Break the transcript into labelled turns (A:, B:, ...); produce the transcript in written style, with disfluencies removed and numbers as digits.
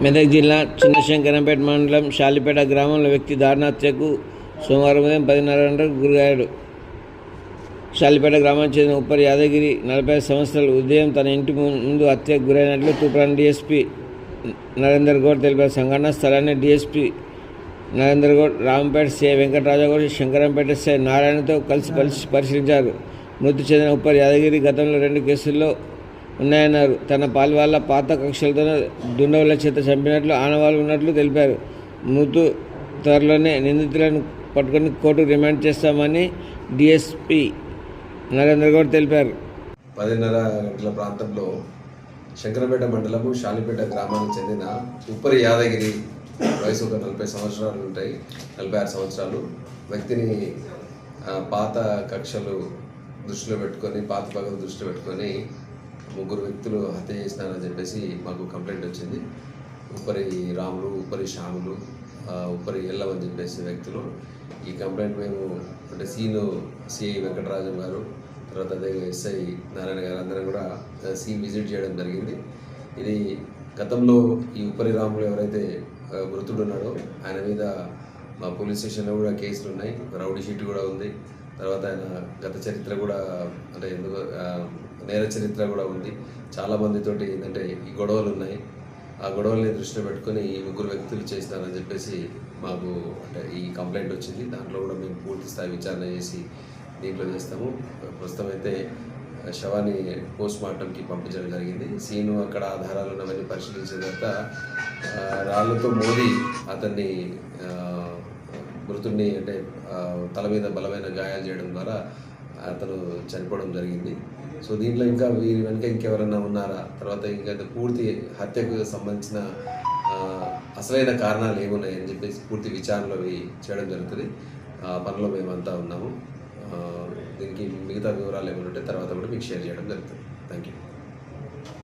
A: మెదక్ జిల్లా చిన్నశంకరంపేట మండలం షాలిపేట గ్రామంలో వ్యక్తి దారుణ హత్యకు సోమవారం ఉదయం 10:30 గంటలకు గురయ్యాడు. షాలిపేట గ్రామానికి చెందిన ఉప్పరి యాదగిరి 45 సంవత్సరాలు ఉదయం తన ఇంటి ముందు హత్యకు గురైనట్లు తూప్రాన్ డీఎస్పీ నరేందర్ గౌడ్ తెలిపారు. సంఘటనా స్థలాన్ని DSP Narender Goud, Rampeta CI Venkatarajagoud, Shankarampeta CI నారాయణతో కలిసి పరిశీలించారు. మృతి చెందిన ఉప్పరి యాదగిరి గతంలో 2 కేసుల్లో ఉన్నాయన్నారు. తన పాల్వాళ్ల పాత కక్షలతో దుండగుల చేత చంపినట్లు ఆనవాళ్లు ఉన్నట్లు తెలిపారు. మృతు త్వరలోనే నిందితులను పట్టుకొని కోర్టుకు రిమాండ్ చేస్తామని డీఎస్పీ నరేందర్ గౌడ్ తెలిపారు.
B: 10:30 గంటల ప్రాంతంలో శంకరంపేట మండలము షాలిపేట గ్రామానికి చెందిన ఉప్పరి యాదగిరి వయసు ఒక 40 సంవత్సరాలు ఉంటాయి, 46 సంవత్సరాలు వ్యక్తిని పాత కక్షలు దృష్టిలో పెట్టుకొని, పాత పగలు దృష్టిలో పెట్టుకొని 3 వ్యక్తులు హత్య చేసినారని చెప్పేసి మాకు కంప్లైంట్ వచ్చింది. ఉప్పరి రాములు, ఉప్పరి శ్యాములు, ఉప్పరి ఎల్లవ్ అని చెప్పేసి వ్యక్తులు. ఈ కంప్లైంట్ మేము అంటే సిఐ వెంకటరాజం గారు, తర్వాత అదే ఎస్ఐ నారాయణ గారు అందరం కూడా సీన్ విజిట్ చేయడం జరిగింది. ఇది గతంలో ఈ ఉప్పరి రాములు ఎవరైతే మృతుడు ఉన్నాడో ఆయన మీద మా పోలీస్ స్టేషన్లో కూడా కేసులు ఉన్నాయి, రౌడీ షీట్ కూడా ఉంది. తర్వాత ఆయన గత చరిత్ర కూడా అంటే నేర చరిత్ర కూడా ఉంది. చాలామందితోటి ఏంటంటే ఈ గొడవలు ఉన్నాయి. ఆ గొడవల్ని దృష్టిలో పెట్టుకొని ఈ 3 వ్యక్తులు చేసినారని చెప్పేసి మాకు అంటే ఈ కంప్లైంట్ వచ్చింది. దాంట్లో కూడా మేము పూర్తి స్థాయి విచారణ చేసి దీంట్లో చేస్తాము. ప్రస్తుతం అయితే శవాన్ని పోస్ట్ మార్టంకి పంపించడం జరిగింది. సీను అక్కడ ఆధారాలు ఉన్నవన్నీ పరిశీలించిన తర్వాత రాళ్లతో మోది అతన్ని మృతుడిని అంటే తల మీద బలమైన గాయాలు చేయడం ద్వారా అతను చనిపోవడం జరిగింది. సో దీంట్లో ఇంకా వీరి వెనుక ఇంకెవరన్నా ఉన్నారా, తర్వాత ఇంకా పూర్తి హత్యకు సంబంధించిన అసలైన కారణాలు ఏమున్నాయని చెప్పేసి పూర్తి విచారణలో చేయడం జరుగుతుంది. పనిలో మేమంతా ఉన్నాము. దీనికి మిగతా వివరాలు ఏమైనా ఉంటే తర్వాత కూడా మీకు షేర్ చేయడం జరుగుతుంది. Thank you.